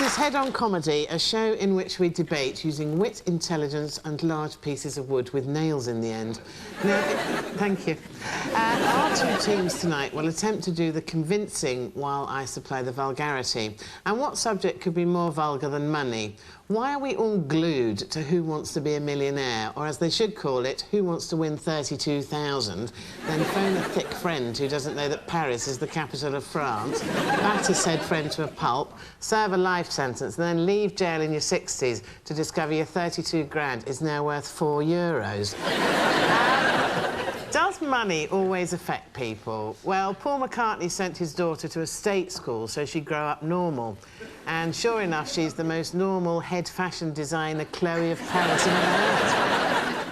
This is Head On Comedy, a show in which we debate using wit, intelligence and large pieces of wood with nails in the end. Now, thank you. Our two teams tonight will attempt to do the convincing while I supply the vulgarity. And what subject could be more vulgar than money? Why are we all glued to Who Wants to Be a Millionaire? Or as they should call it, Who Wants to Win 32,000? Then phone a thick friend who doesn't know that Paris is the capital of France, batter said friend to a pulp, serve a life sentence, and then leave jail in your 60s to discover your 32 grand is now worth €4. Does money always affect people? Well, Paul McCartney sent his daughter to a state school so she'd grow up normal. And sure enough, she's the most normal head fashion designer Chloe of Paris in ever.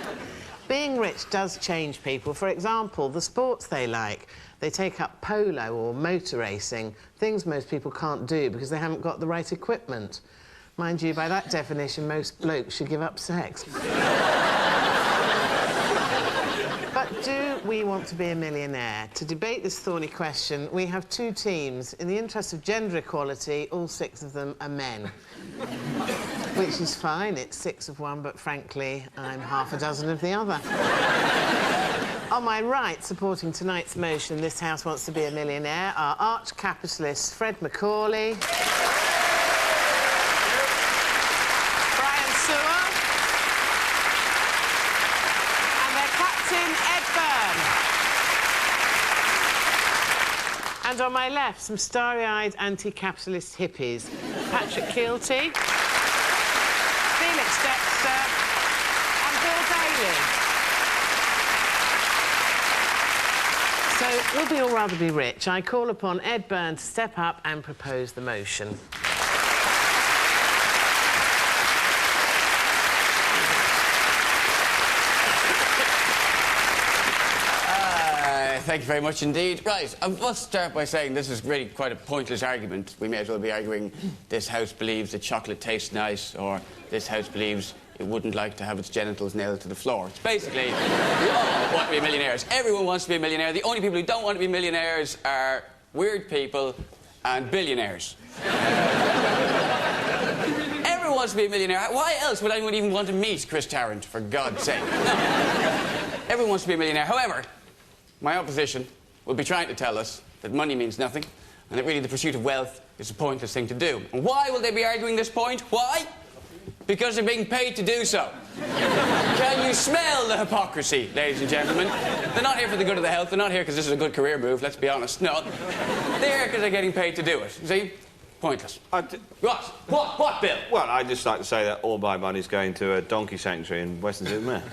Being rich does change people. For example, the sports they like. They take up polo or motor racing, things most people can't do because they haven't got the right equipment. Mind you, by that definition, most blokes should give up sex. But do we want to be a millionaire? To debate this thorny question, we have two teams. In the interest of gender equality, all 6 of them are men. Which is fine, it's 6 of one, but frankly, I'm half a dozen of the other. On my right, supporting tonight's motion, This House Wants to Be a Millionaire, are arch-capitalists Fred Macaulay, Brian Sewell, and their captain, Ed Byrne. And on my left, some starry-eyed anti-capitalist hippies, Patrick Keelty, Felix Dexter, and Bill Bailey. So, we'll be all rather be rich. I call upon Ed Byrne to step up and propose the motion. Thank you very much indeed. Right, I must start by saying this is really quite a pointless argument. We may as well be arguing this house believes that chocolate tastes nice, or this house believes it wouldn't like to have its genitals nailed to the floor. It's basically, we all want to be millionaires. Everyone wants to be a millionaire. The only people who don't want to be millionaires are weird people and billionaires. Everyone wants to be a millionaire. Why else would anyone even want to meet Chris Tarrant, for God's sake? No. Everyone wants to be a millionaire. However, my opposition will be trying to tell us that money means nothing and that really the pursuit of wealth is a pointless thing to do. And why will they be arguing this point? Why? Because they're being paid to do so. Can you smell the hypocrisy, ladies and gentlemen? They're not here for the good of the health. They're not here because this is a good career move, let's be honest. No. They're here because they're getting paid to do it. See? Pointless. What, Bill? Well, I'd just like to say that all my money's going to a donkey sanctuary in Weston-super-Mare.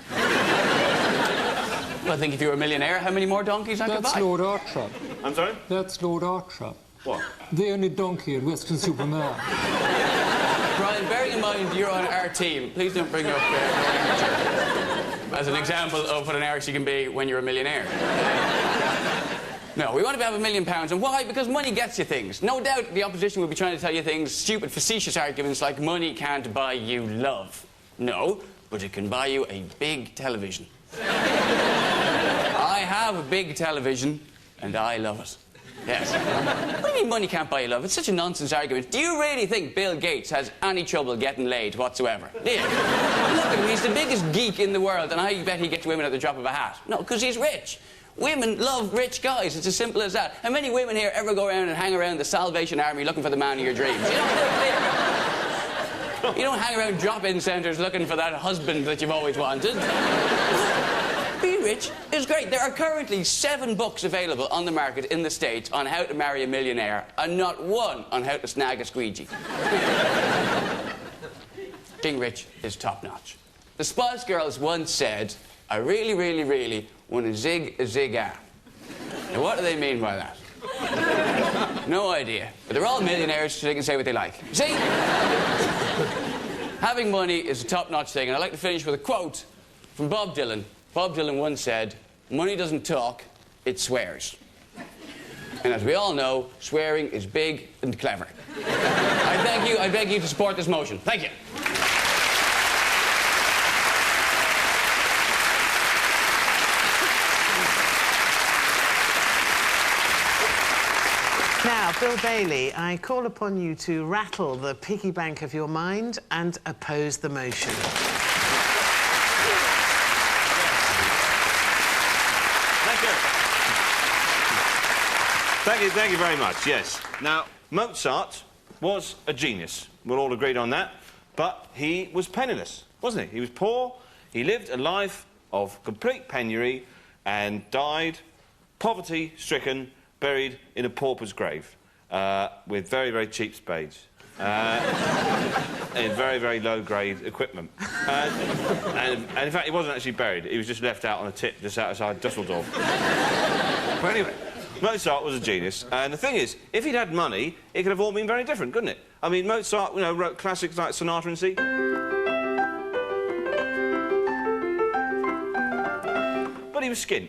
Well, I think if you were a millionaire, how many more donkeys I could buy? That's Lord Artrop. I'm sorry? That's Lord Artrop. What? The only donkey at Weston-super-Mare. Brian, bearing in mind you're on our team, please don't bring up as an example of what an arse you can be when you're a millionaire. No, we want to have £1 million. And why? Because money gets you things. No doubt the opposition will be trying to tell you things, stupid, facetious arguments like money can't buy you love. No, but it can buy you a big television. I have a big television, and I love it. Yes. What do you mean money can't buy you love? It's such a nonsense argument. Do you really think Bill Gates has any trouble getting laid whatsoever? Do you? Look at him, he's the biggest geek in the world, and I bet he gets women at the drop of a hat. No, because he's rich. Women love rich guys. It's as simple as that. How many women here ever go around and hang around the Salvation Army looking for the man of your dreams? You don't do it. You don't hang around drop-in centres looking for that husband that you've always wanted. Be rich is great. There are currently 7 books available on the market in the States on how to marry a millionaire and not one on how to snag a squeegee. Being rich is top-notch. The Spice Girls once said, I really, really, really want to zig a zig-a. Now, what do they mean by that? No idea. But they're all millionaires, so they can say what they like. See? Having money is a top-notch thing, and I'd like to finish with a quote from Bob Dylan. Bob Dylan once said, money doesn't talk, it swears. And as we all know, swearing is big and clever. I beg you to support this motion. Thank you. Now, Bill Bailey, I call upon you to rattle the piggy bank of your mind and oppose the motion. Thank you very much, yes. Now, Mozart was a genius. We're all agreed on that. But he was penniless, wasn't he? He was poor, he lived a life of complete penury and died poverty-stricken, buried in a pauper's grave with very, very cheap spades. And very, very low-grade equipment. And in fact, he wasn't actually buried. He was just left out on a tip just outside Dusseldorf. But anyway, Mozart was a genius. And the thing is, if he'd had money, it could have all been very different, couldn't it? I mean, Mozart, you know, wrote classics like Sonata in C. But he was skint.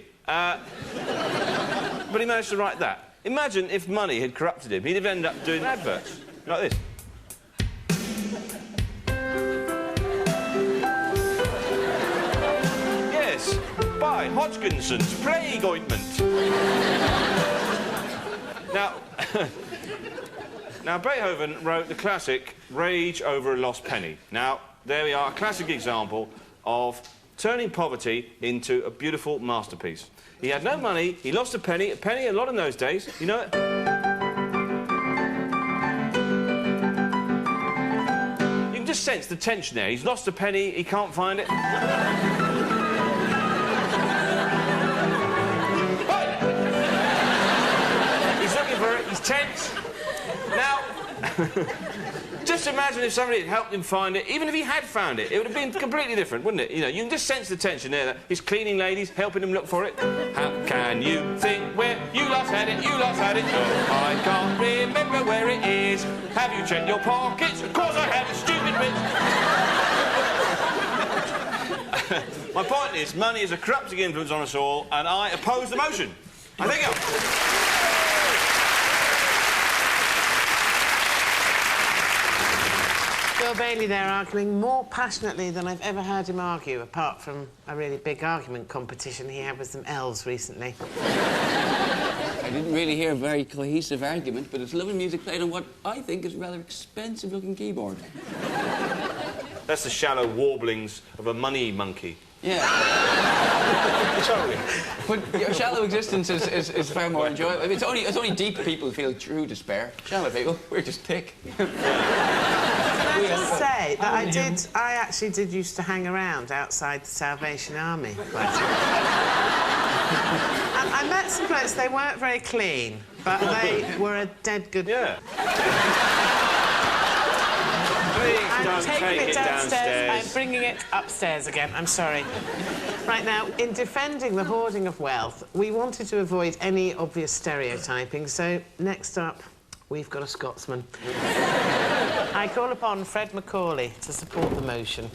But he managed to write that. Imagine if money had corrupted him. He'd have ended up doing adverts like this. Yes, buy Hodgkinson's plague ointment. Now, Beethoven wrote the classic Rage Over a Lost Penny. Now, there we are, a classic example of turning poverty into a beautiful masterpiece. He had no money, he lost a penny a lot in those days, you know it? You can just sense the tension there. He's lost a penny, he can't find it. He's looking for it, he's tense. Now, just imagine if somebody had helped him find it, even if he had found it, it would have been completely different, wouldn't it? You know, you can just sense the tension there, that his cleaning ladies helping him look for it. How can you think where you last had it, Oh, I can't remember where it is. Have you checked your pockets? Of course I have, stupid bitch. My point is, money is a corrupting influence on us all, and I oppose the motion. I think Bill Bailey there arguing more passionately than I've ever heard him argue, apart from a really big argument competition he had with some elves recently. I didn't really hear a very cohesive argument, but it's lovely music played on what I think is a rather expensive-looking keyboard. that's the shallow warblings of a money monkey. Yeah. Totally. But your shallow existence is far more enjoyable. I mean, it's only deep people who feel true despair. Shallow people, we're just thick. Can I just say that I actually did used to hang around outside the Salvation Army quite a bit. And I met some blokes, they weren't very clean, but they were a dead good... Yeah. I'm taking it downstairs. I'm bringing it upstairs again. I'm sorry. Right now, in defending the hoarding of wealth, we wanted to avoid any obvious stereotyping, so next up, we've got a Scotsman. I call upon Fred Macaulay to support the motion.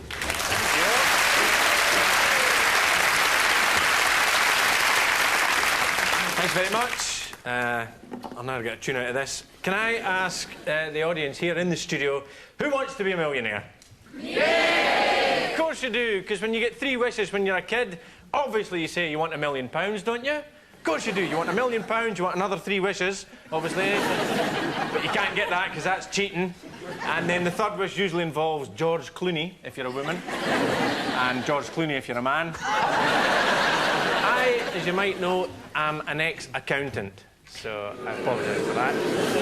Thanks very much. I'll now get a tune out of this. Can I ask the audience here in the studio, who wants to be a millionaire? Yeah! Of course you do, because when you get 3 wishes when you're a kid, obviously you say you want £1 million, don't you? Of course you do. You want £1 million, you want another 3 wishes, obviously. But you can't get that, because that's cheating. And then the 3rd wish usually involves George Clooney, if you're a woman, and George Clooney if you're a man. I, as you might know, am an ex-accountant, so I apologise for that.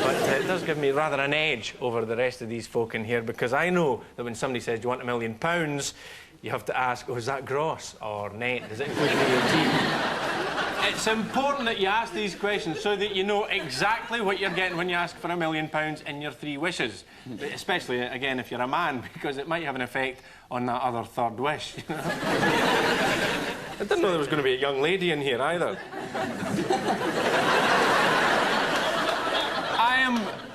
But it does give me rather an edge over the rest of these folk in here, because I know that when somebody says, do you want £1 million, you have to ask, oh, is that gross or net? Does it include VAT? It's important that you ask these questions so that you know exactly what you're getting when you ask for £1 million in your 3 wishes. Especially, again, if you're a man, because it might have an effect on that other 3rd wish. You know? I didn't know there was going to be a young lady in here either.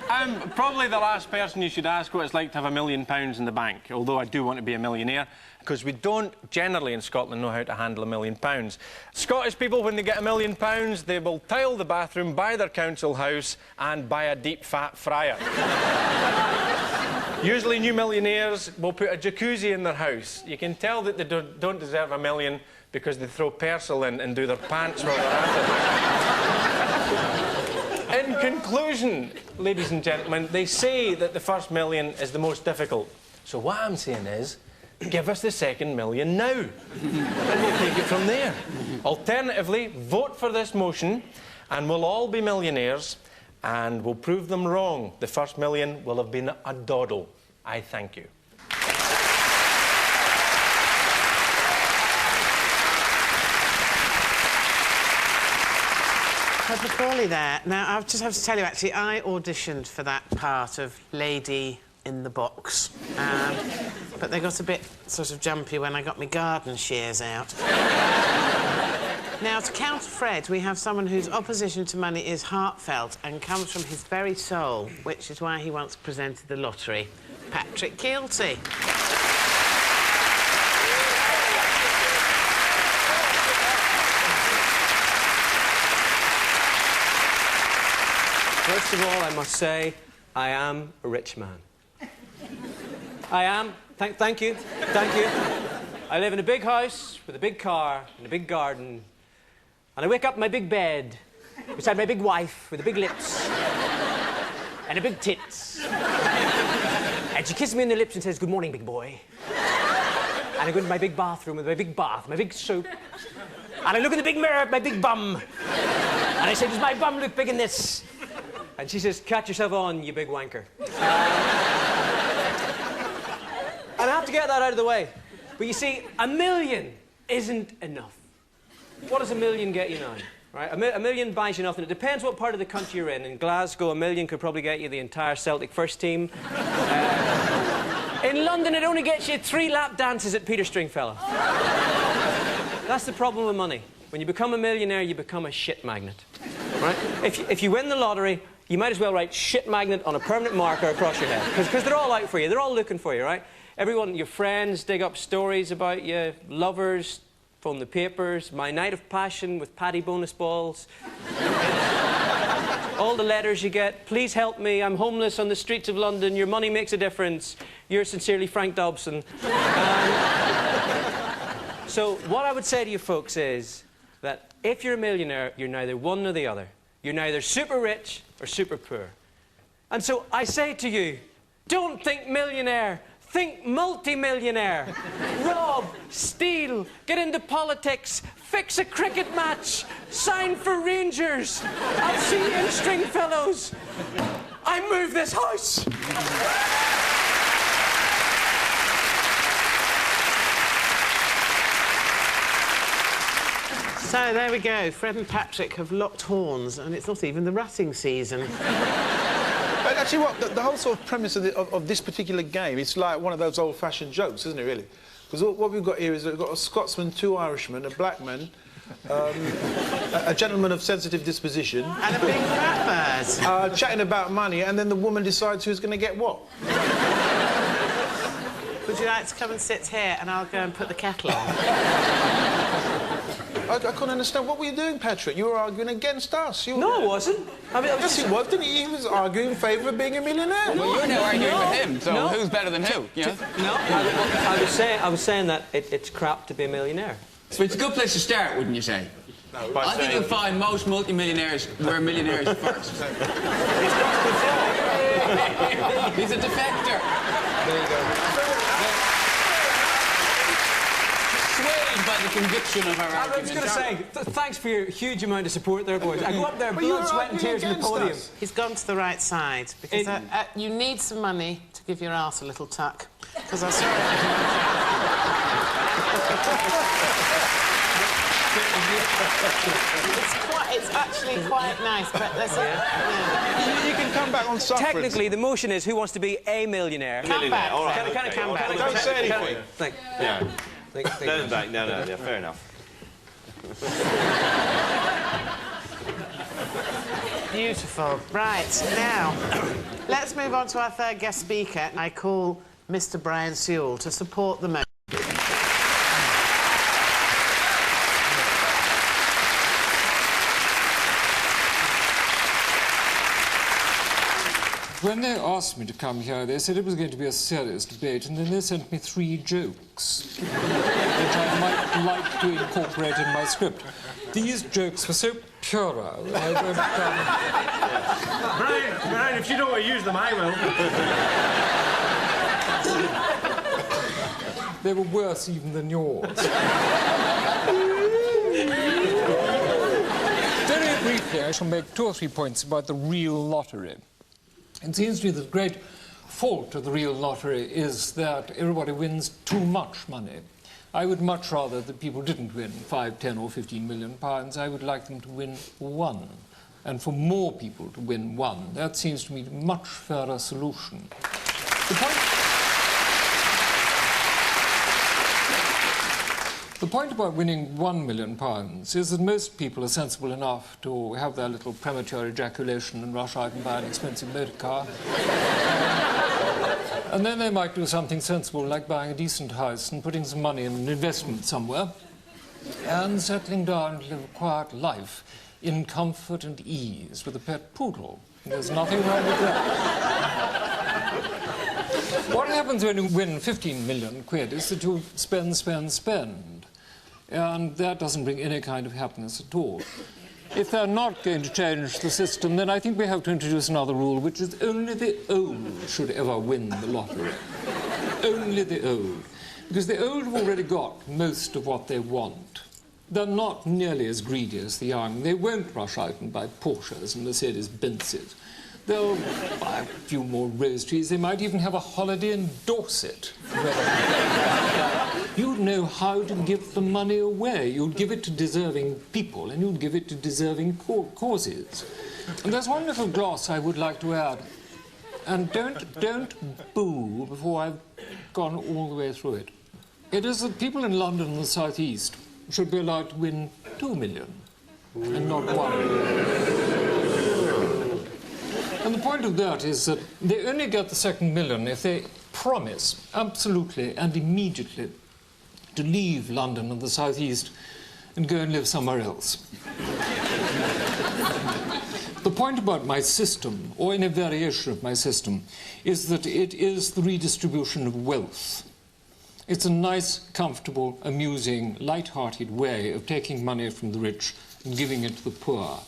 I'm probably the last person you should ask what it's like to have £1 million in the bank, although I do want to be a millionaire, because we don't generally in Scotland know how to handle £1 million. Scottish people, when they get £1 million, they will tile the bathroom, buy their council house and buy a deep fat fryer. Usually new millionaires will put a jacuzzi in their house. You can tell that they don't deserve £1 million because they throw Persil in and do their pants while they're at it. In conclusion, ladies and gentlemen, they say that the first million is the most difficult. So what I'm saying is, give us the second million now. And we'll take it from there. Alternatively, vote for this motion and we'll all be millionaires and we'll prove them wrong. The first million will have been a doddle. I thank you. Had Macaulay there. Now, I just have to tell you, actually, I auditioned for that part of Lady in the Box. But they got a bit sort of jumpy when I got my garden shears out. Now, to counter Fred, we have someone whose opposition to money is heartfelt and comes from his very soul, which is why he once presented the lottery. Patrick Kielty. First of all, I must say, I am a rich man. I am. Thank you. Thank you. I live in a big house with a big car and a big garden. And I wake up in my big bed beside my big wife with the big lips and a big tits. And she kisses me on the lips and says, "Good morning, big boy." And I go into my big bathroom with my big bath, my big soap. And I look in the big mirror at my big bum. And I say, "Does my bum look big in this?" And she says, "Catch yourself on, you big wanker." And I have to get that out of the way. But you see, a million isn't enough. What does a million get you now? Right? A million buys you nothing. It depends what part of the country you're in. In Glasgow, a million could probably get you the entire Celtic first team. In London, it only gets you 3 lap dances at Peter Stringfellow. That's the problem with money. When you become a millionaire, you become a shit magnet. Right? If you win the lottery, you might as well write shit magnet on a permanent marker across your head. Because they're all out for you. They're all looking for you, right? Everyone, your friends dig up stories about you, lovers from the papers, my night of passion with Paddy bonus balls. All the letters you get, "Please help me, I'm homeless on the streets of London, your money makes a difference, yours sincerely, Frank Dobson." So what I would say to you folks is that if you're a millionaire, you're neither one nor the other. You're neither super rich or super poor. And so I say to you, don't think millionaire, think multi-millionaire. Rob, steal, get into politics, fix a cricket match, sign for Rangers. I'll see you in Stringfellows. I move this house. So, there we go. Fred and Patrick have locked horns, and it's not even the rutting season. But actually, the whole sort of premise of this particular game, it's like one of those old-fashioned jokes, isn't it, really? Because what we've got here is we've got a Scotsman, 2 Irishmen, a black man, a gentleman of sensitive disposition... And a big fat bird. Chatting about money, and then the woman decides who's going to get what. Would you like to come and sit here, and I'll go and put the kettle on? I couldn't understand. What were you doing, Patrick? You were arguing against us. No, I wasn't. I mean, yes, he was, didn't he? He was arguing in favour of being a millionaire. Well, you're now arguing with him, so who's better than who? You know? No, I was saying that it's crap to be a millionaire. So it's a good place to start, wouldn't you say? No, I think you'll find most multi-millionaires were millionaires first. He's a defector. There you go. Swayed by the conviction of our argument. I was going to say, thanks for your huge amount of support there, boys. I go up there, blood, sweat and tears on the podium. He's gone to the right side, because you need some money to give your arse a little tuck. Because I saw it's actually quite nice, but there's You can come back on suffrage. Technically, the motion is who wants to be a millionaire. Come back. All right, Can I come back? Don't say anything. Yeah. No, back. No, yeah, fair enough. Beautiful. Right, now, let's move on to our third guest speaker. I call Mr. Brian Sewell to support the motion. When they asked me to come here, they said it was going to be a serious debate, and then they sent me 3 jokes, which I might like to incorporate in my script. These jokes were so purer. I won't, Brian, if you don't want to use them, I will. they were worse even than yours. Very briefly, I shall make 2 or 3 points about the real lottery. It seems to me that the great fault of the real lottery is that everybody wins too much money. I would much rather that people didn't win 5, 10 or 15 million pounds. I would like them to win 1, and for more people to win 1. That seems to me a much fairer solution. The point about winning 1 million pounds is that most people are sensible enough to have their little premature ejaculation and rush out and buy an expensive motor car. And then they might do something sensible like buying a decent house and putting some money in an investment somewhere and settling down to live a quiet life in comfort and ease with a pet poodle. There's nothing wrong with that. What happens when you win 15 million quid is that you spend. And that doesn't bring any kind of happiness at all. If they're not going to change the system, then I think we have to introduce another rule, which is only the old should ever win the lottery. Only the old. Because the old have already got most of what they want. They're not nearly as greedy as the young. They won't rush out and buy Porsches and Mercedes-Benzes. They'll buy a few more rose trees. They might even have a holiday in Dorset. You'd know how to give the money away. You'd give it to deserving people, and you'd give it to deserving causes. And there's one little gloss I would like to add. And don't boo before I've gone all the way through it. It is that people in London and the South East should be allowed to win 2 million, and not 1. And the point of that is that they only get the second million if they promise absolutely and immediately to leave London and the South East and go and live somewhere else. The point about my system, or any variation of my system, is that it is the redistribution of wealth. It's a nice, comfortable, amusing, light-hearted way of taking money from the rich and giving it to the poor.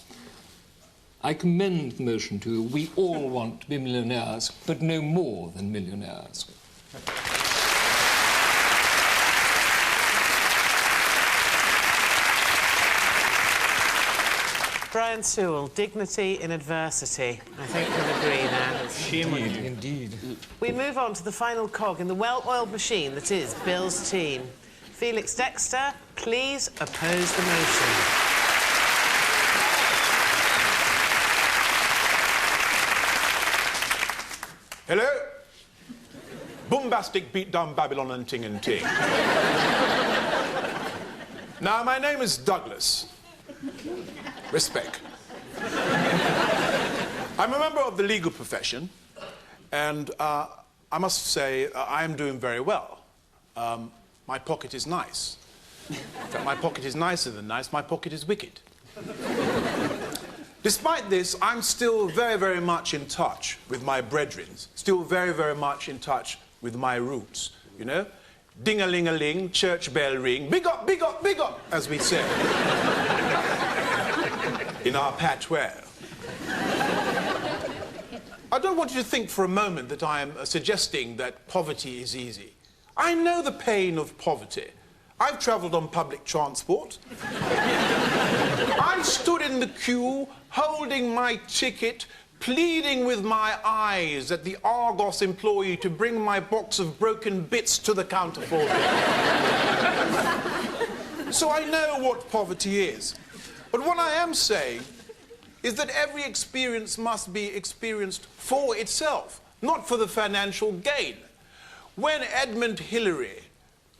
I commend the motion to you. We all want to be millionaires, but no more than millionaires. Brian Sewell, dignity in adversity. I think we'll agree there. Shame on you. Indeed. We move on to the final cog in the well-oiled machine that is Bill's team. Felix Dexter, please oppose the motion. Hello? Bombastic beat down Babylon and ting and ting. Now, my name is Douglas. Respect. I'm a member of the legal profession, and I must say I am doing very well. My pocket is nice. In fact, my pocket is nicer than nice. My pocket is wicked. Despite this, I'm still very, very much in touch with my brethren, still very, very much in touch with my roots, you know? Ding-a-ling-a-ling, church bell ring, big up, big up, big up, as we say in our patois. I don't want you to think for a moment that I am suggesting that poverty is easy. I know the pain of poverty. I've travelled on public transport. I stood in the queue, holding my ticket, pleading with my eyes at the Argos employee to bring my box of broken bits to the counter for me. So I know what poverty is. But what I am saying is that every experience must be experienced for itself, not for the financial gain. When Edmund Hillary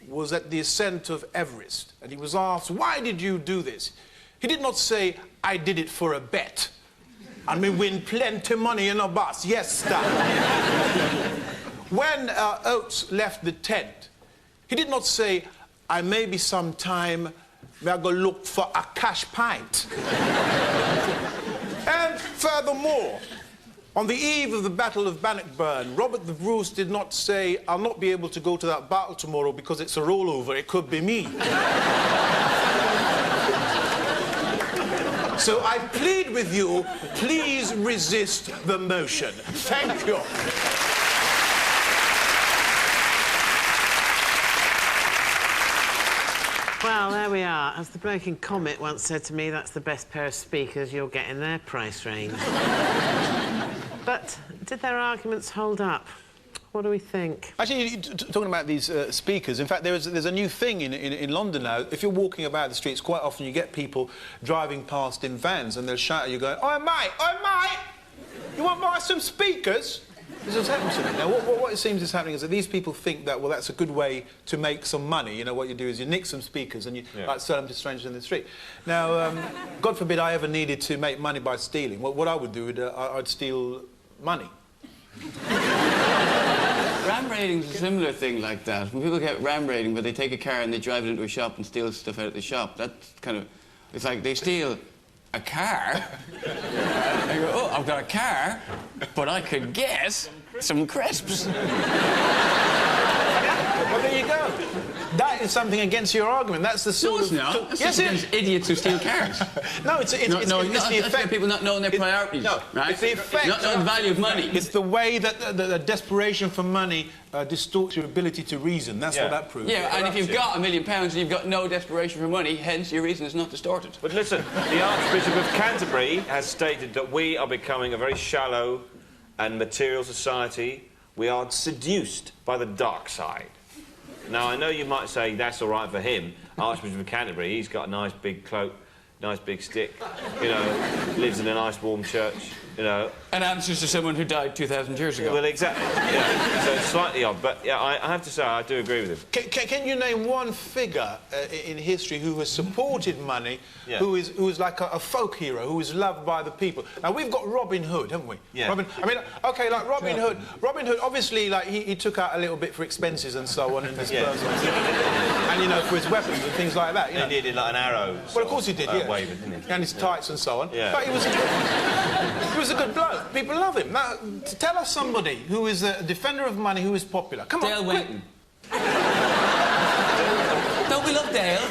was at the ascent of Everest, and he was asked, why did you do this? He did not say, I did it for a bet. And we win plenty money in a bus. Yes, sir. When Oates left the tent, he did not say, I maybe sometime may go look for a cash pint. And furthermore, on the eve of the Battle of Bannockburn, Robert the Bruce did not say, I'll not be able to go to that battle tomorrow because it's a rollover, it could be me. So I plead with you, please resist the motion. Thank you. Well, there we are. As the bloke in Comet once said to me, that's the best pair of speakers you'll get in their price range. But did their arguments hold up? What do we think? Actually, talking about these speakers, in fact, there's a new thing in London now. If you're walking about the streets, quite often you get people driving past in vans and they'll shout at you going, "Oi, mate! Oi, mate! You want to buy some speakers?" This has happened to me. Now, what it seems is happening is that these people think that, well, that's a good way to make some money. You know, what you do is you nick some speakers and you like, sell them to strangers in the street. Now, God forbid I ever needed to make money by stealing. What I would do, I'd steal money. Ram raiding's a similar thing like that. When people get ram raiding, but they take a car and they drive it into a shop and steal stuff out of the shop, that's kind of... It's like they steal a car. They go, oh, I've got a car, but I could get some crisps. Well, there you go. That is something against your argument. That's the sort of... No, it's not. Yes, That's against idiots who steal cars. No, it's the That's effect. people not knowing their priorities. No, right? it's the effect. Not knowing the value of money. It's the way that the desperation for money distorts your ability to reason. That's what that proves. Yeah, and if you've got £1 million and you've got no desperation for money, hence your reason is not distorted. But listen, the Archbishop of Canterbury has stated that we are becoming a very shallow and material society. We are seduced by the dark side. Now, I know you might say that's all right for him, Archbishop of Canterbury. He's got a nice big cloak, nice big stick, you know, lives in a nice warm church, you know. And answers to someone who died 2,000 years ago. Well, exactly. Yeah. So it's slightly odd, but yeah, I have to say I do agree with him. Can you name one figure in history who has supported money, who is like a folk hero, who is loved by the people? Now, we've got Robin Hood, haven't we? Yeah. I mean, OK, like Robin Hood, obviously, like, he took out a little bit for expenses and so on, and dispersed and, you know, for his weapons and things like that, you know. He needed, like, an arrow. Well, of course he did, yeah. Waving, didn't he? And his tights and so on. Yeah. But he was a good bloke. People love him. Now, tell us somebody who is a defender of money who is popular. Come on. Dale Winton. Don't we love Dale?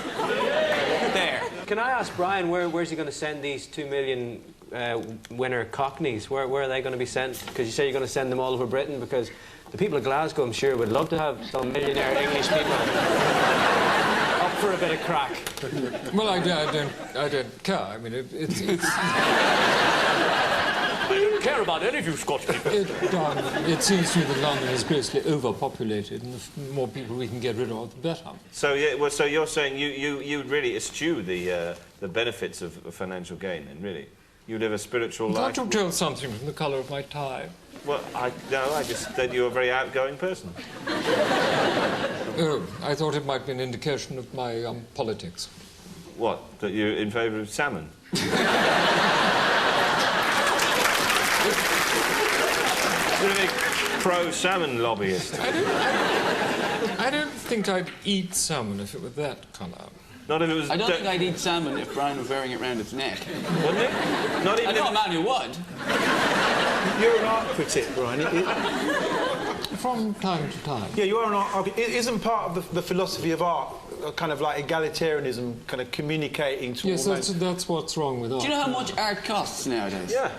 There. Can I ask Brian, where's he going to send these 2 million winner Cockneys? Where are they going to be sent? Because you say you're going to send them all over Britain, because the people of Glasgow, I'm sure, would love to have some millionaire English people up for a bit of crack. Well, I don't care. I mean, it's I don't care about any of you Scotch people. it seems to me that London is grossly overpopulated, and the more people we can get rid of, the better. So, yeah, well, so you're saying you really eschew the benefits of financial gain, then, really? You live a spiritual life? Can't you tell something from the colour of my tie? Well, I just said you're a very outgoing person. Oh, I thought it might be an indication of my politics. What? That you're in favour of salmon? You're a big pro-salmon lobbyist. I don't think I'd eat salmon if it were that colour. Not if it was... I don't think I'd eat salmon if Brian was wearing it round its neck. Wouldn't it? Not even I know if... a man who would. You're an art critic, Brian. From time to time. Yeah, you are an art... It isn't part of the philosophy of art, kind of like egalitarianism, kind of communicating to Yes, all men. that's what's wrong with art. Do you know how much art costs nowadays? Yeah.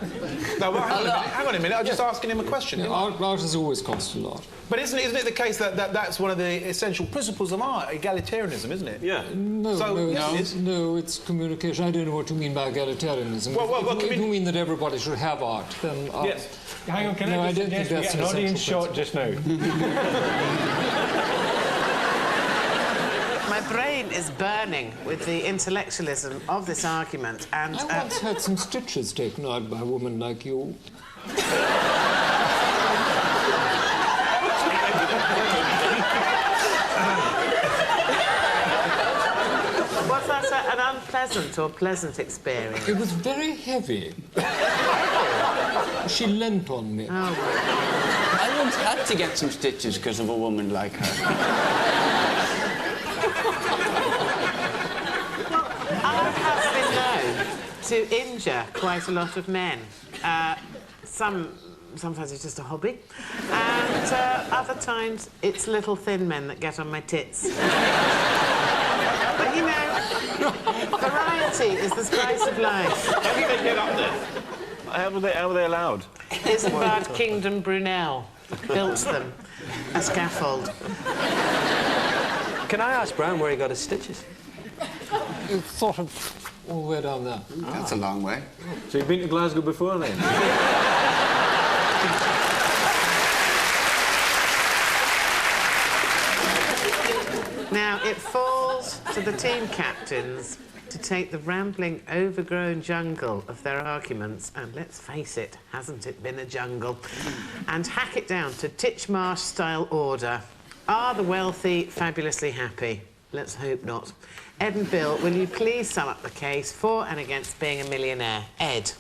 No, well, hang on a minute. I was just asking him a question. Yeah, art has always cost a lot. But isn't it the case that that's one of the essential principles of art, egalitarianism, isn't it? Yeah. No, it's communication. I don't know what you mean by egalitarianism. If you mean that everybody should have art, then... Yes. Hang on, can no, I just don't think suggest we that's get an an audience essential shot just now? My brain is burning with the intellectualism of this argument, and... I once had some stitches taken out by a woman like you. Was that an unpleasant or pleasant experience? It was very heavy. She leant on me. I once had to get some stitches because of a woman like her. I have been known to injure quite a lot of men. Sometimes it's just a hobby, and other times it's little thin men that get on my tits. But you know, Variety is the spice of life. How did they get up there? How were they allowed? Isambard Kingdom Brunel built them. A scaffold. Can I ask Brown where he got his stitches? It's sort of all the way down there. That's a long way. So you've been to Glasgow before, then? Now, it falls to the team captains to take the rambling, overgrown jungle of their arguments, and let's face it, hasn't it been a jungle, and hack it down to Titchmarsh-style order. Are the wealthy fabulously happy? Let's hope not. Ed and Bill, will you please sum up the case for and against being a millionaire? Ed.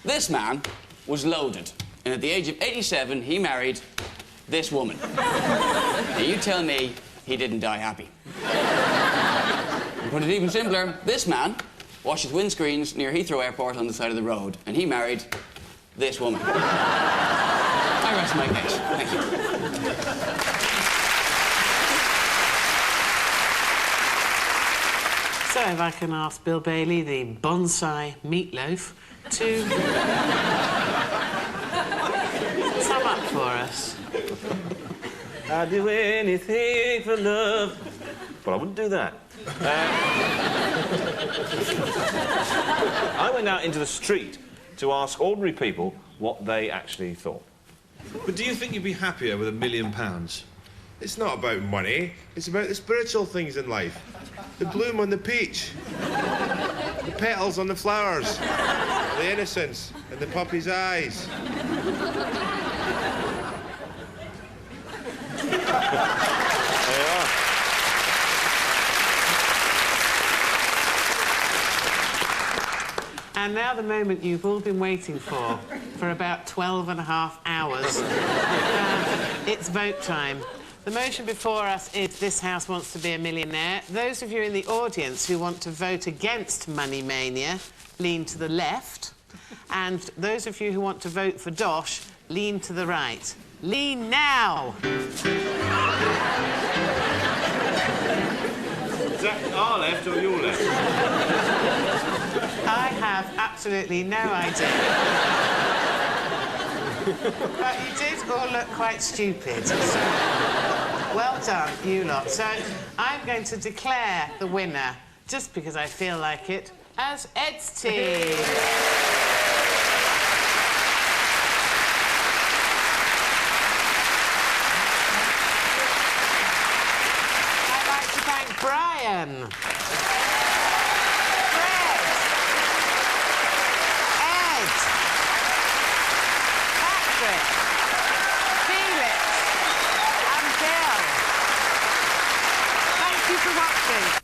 This man was loaded, and at the age of 87, he married this woman. Now, you tell me he didn't die happy. To put it even simpler, this man washes windscreens near Heathrow Airport on the side of the road, and he married this woman. I rest my case. Thank you. So, if I can ask Bill Bailey, the bonsai meatloaf, to sum up for us. I'd do anything for love. But I wouldn't do that. I went out into the street to ask ordinary people what they actually thought. But do you think you'd be happier with £1 million? It's not about money, it's about the spiritual things in life. The bloom on the peach, the petals on the flowers, the innocence in the puppy's eyes. There you are. And now the moment you've all been waiting for about 12 and a half hours. It's vote time. The motion before us is this house wants to be a millionaire. Those of you in the audience who want to vote against Money Mania, lean to the left. And those of you who want to vote for Dosh, lean to the right. Lean now! Is that our left or your left? I have absolutely no idea. But you did all look quite stupid. So, well done, you lot. So I'm going to declare the winner, just because I feel like it, as Ed's team. I'd like to thank Brian. Felix and Bill. Thank you for watching.